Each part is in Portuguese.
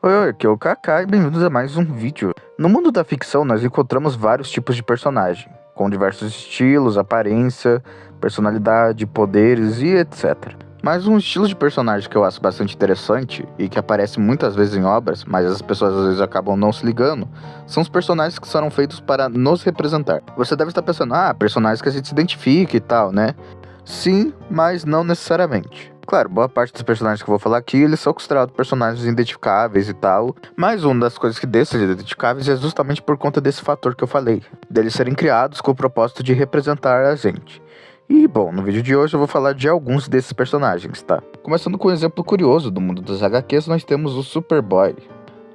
Oi, oi, aqui é o Kaká e bem-vindos a mais um vídeo. No mundo da ficção, nós encontramos vários tipos de personagem, com diversos estilos, aparência, personalidade, poderes e etc. Mas um estilo de personagem que eu acho bastante interessante e que aparece muitas vezes em obras, mas as pessoas às vezes acabam não se ligando, são os personagens que foram feitos para nos representar. Você deve estar pensando, personagens que a gente se identifica e tal, né? Sim, mas não necessariamente. Claro, boa parte dos personagens que eu vou falar aqui, eles são considerados personagens identificáveis e tal, mas uma das coisas que deixam de identificáveis é justamente por conta desse fator que eu falei, deles serem criados com o propósito de representar a gente. E, bom, no vídeo de hoje eu vou falar de alguns desses personagens, tá? Começando com um exemplo curioso do mundo dos HQs, nós temos o Superboy.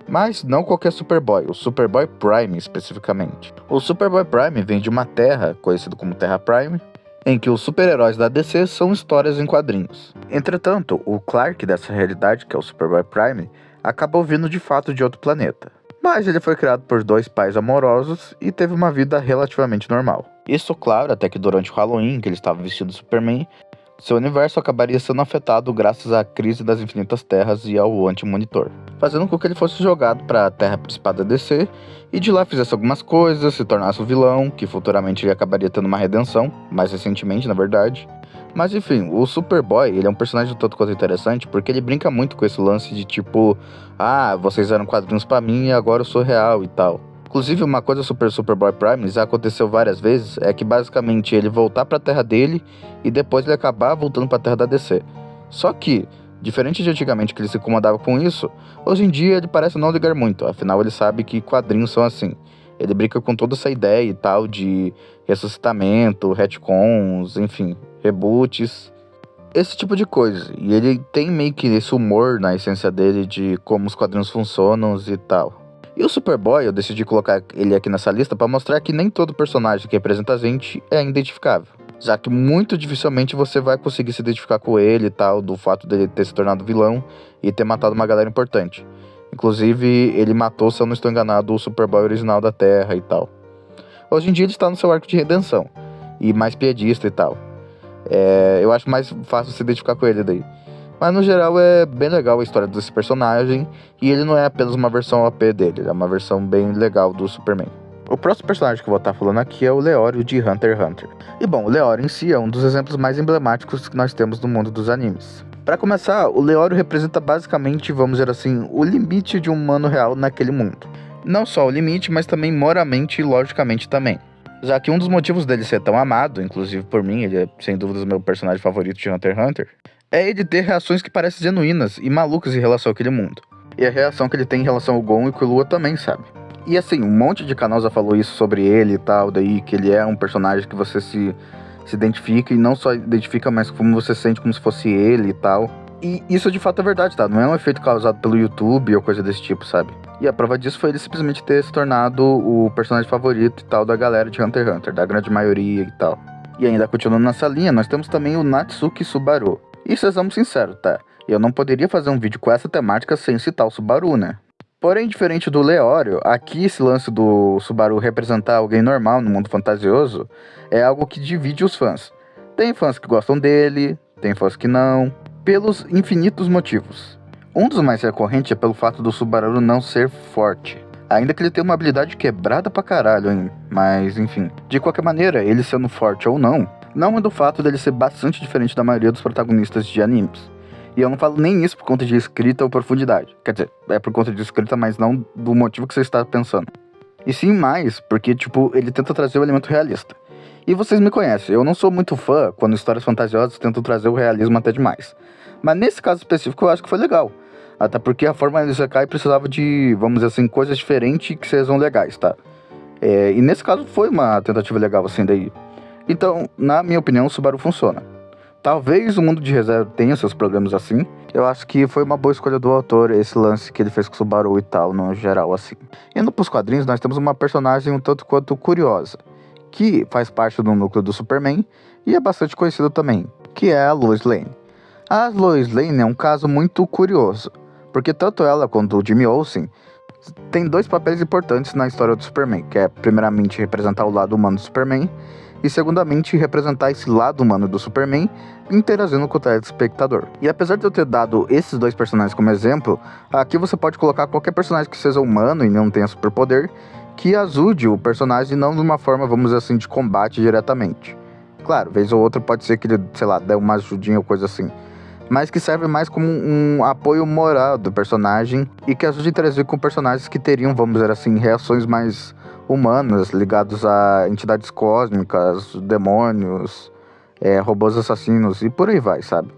Mas não qualquer Superboy, o Superboy Prime especificamente. O Superboy Prime vem de uma terra, conhecida como Terra Prime, em que os super-heróis da DC são histórias em quadrinhos. Entretanto, o Clark dessa realidade, que é o Superboy Prime, acabou vindo de fato de outro planeta. Mas ele foi criado por dois pais amorosos e teve uma vida relativamente normal. Isso, claro, até que durante o Halloween, que ele estava vestido de Superman, seu universo acabaria sendo afetado graças à crise das infinitas terras e ao anti-monitor, fazendo com que ele fosse jogado para a terra principal da DC e de lá fizesse algumas coisas, se tornasse um vilão, que futuramente ele acabaria tendo uma redenção, mais recentemente na verdade. Mas enfim, o Superboy, ele é um personagem tanto quanto interessante porque ele brinca muito com esse lance de tipo, vocês eram quadrinhos pra mim e agora eu sou real e tal. Inclusive, uma coisa sobre Superboy Prime já aconteceu várias vezes, é que basicamente ele voltar pra terra dele e depois ele acabar voltando pra terra da DC. Só que, diferente de antigamente que ele se incomodava com isso, hoje em dia ele parece não ligar muito, afinal ele sabe que quadrinhos são assim. Ele brinca com toda essa ideia e tal de ressuscitamento, retcons, enfim, reboots, esse tipo de coisa. E ele tem meio que esse humor na essência dele de como os quadrinhos funcionam e tal. E o Superboy, eu decidi colocar ele aqui nessa lista para mostrar que nem todo personagem que representa a gente é identificável, já que muito dificilmente você vai conseguir se identificar com ele e tal, do fato dele ter se tornado vilão e ter matado uma galera importante. Inclusive, ele matou, se eu não estou enganado, o Superboy original da Terra e tal. Hoje em dia ele está no seu arco de redenção, e mais piadista e tal. Eu acho mais fácil se identificar com ele daí. Mas no geral é bem legal a história desse personagem, e ele não é apenas uma versão OP dele, é uma versão bem legal do Superman. O próximo personagem que eu vou estar falando aqui é o Leório de Hunter x Hunter. E bom, o Leório em si é um dos exemplos mais emblemáticos que nós temos no mundo dos animes. Para começar, o Leório representa basicamente, vamos dizer assim, o limite de um humano real naquele mundo. Não só o limite, mas também moralmente e logicamente também. Já que um dos motivos dele ser tão amado, inclusive por mim, ele é sem dúvida o meu personagem favorito de Hunter x Hunter, é ele ter reações que parecem genuínas e malucas em relação àquele mundo. E a reação que ele tem em relação ao Gon e Killua também, sabe? E assim, um monte de canal já falou isso sobre ele e tal, daí que ele é um personagem que você se identifica, e não só identifica, mas como você sente como se fosse ele e tal. E isso de fato é verdade, tá? Não é um efeito causado pelo YouTube ou coisa desse tipo, sabe? E a prova disso foi ele simplesmente ter se tornado o personagem favorito e tal da galera de Hunter x Hunter, da grande maioria e tal. E ainda continuando nessa linha, nós temos também o Natsuki Subaru. E sejamos sinceros, tá? Eu não poderia fazer um vídeo com essa temática sem citar o Subaru, né? Porém, diferente do Leório, aqui esse lance do Subaru representar alguém normal no mundo fantasioso é algo que divide os fãs. Tem fãs que gostam dele, tem fãs que não, pelos infinitos motivos. Um dos mais recorrentes é pelo fato do Subaru não ser forte. Ainda que ele tenha uma habilidade quebrada pra caralho, hein? Mas enfim. De qualquer maneira, ele sendo forte ou não é do fato dele ser bastante diferente da maioria dos protagonistas de animes. E eu não falo nem isso por conta de escrita ou profundidade. Quer dizer, é por conta de escrita, mas não do motivo que você está pensando. E sim mais, porque tipo, ele tenta trazer o elemento realista. E vocês me conhecem, eu não sou muito fã quando histórias fantasiosas tentam trazer o realismo até demais. Mas nesse caso específico eu acho que foi legal. Até porque a forma de Isekai precisava de, vamos dizer assim, coisas diferentes que sejam legais, tá? E nesse caso foi uma tentativa legal assim daí. Então, na minha opinião, o Subaru funciona. Talvez o mundo de reserva tenha seus problemas assim. Eu acho que foi uma boa escolha do autor esse lance que ele fez com o Subaru e tal, no geral assim. Indo pros quadrinhos, nós temos uma personagem um tanto quanto curiosa, que faz parte do núcleo do Superman e é bastante conhecida também, que é a Lois Lane. A Lois Lane é um caso muito curioso, porque tanto ela quanto o Jimmy Olsen têm dois papéis importantes na história do Superman, que é primeiramente representar o lado humano do Superman, e segundamente representar esse lado humano do Superman interagindo com o telespectador. E apesar de eu ter dado esses dois personagens como exemplo, aqui você pode colocar qualquer personagem que seja humano e não tenha superpoder, que ajude o personagem não de uma forma, vamos dizer assim, de combate diretamente. Claro, vez ou outra pode ser que ele, sei lá, dê uma ajudinha ou coisa assim, mas que serve mais como um apoio moral do personagem e que ajude a interagir com personagens que teriam, vamos dizer assim, reações mais humanas, ligados a entidades cósmicas, demônios, robôs assassinos e por aí vai, sabe?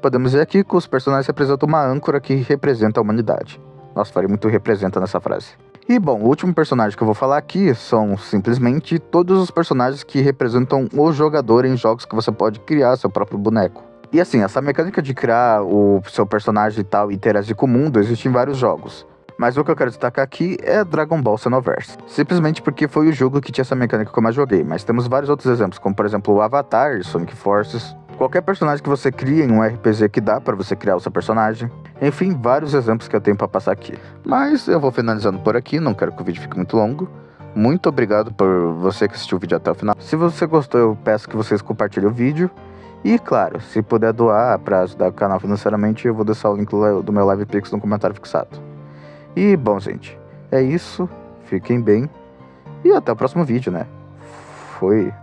Podemos dizer aqui que os personagens representam uma âncora que representa a humanidade. Nossa, falei muito representa nessa frase. E bom, o último personagem que eu vou falar aqui são simplesmente todos os personagens que representam o jogador em jogos que você pode criar seu próprio boneco. E assim, essa mecânica de criar o seu personagem e tal e interagir com o mundo existe em vários jogos. Mas o que eu quero destacar aqui é Dragon Ball Xenoverse. Simplesmente porque foi o jogo que tinha essa mecânica que eu mais joguei. Mas temos vários outros exemplos, como por exemplo o Avatar, Sonic Forces. Qualquer personagem que você cria em um RPG que dá pra você criar o seu personagem. Enfim, vários exemplos que eu tenho pra passar aqui. Mas eu vou finalizando por aqui, não quero que o vídeo fique muito longo. Muito obrigado por você que assistiu o vídeo até o final. Se você gostou, eu peço que vocês compartilhem o vídeo. E claro, se puder doar pra ajudar o canal financeiramente, eu vou deixar o link do meu LivePix no comentário fixado. E bom, gente, é isso. Fiquem bem. E até o próximo vídeo, né? Fui.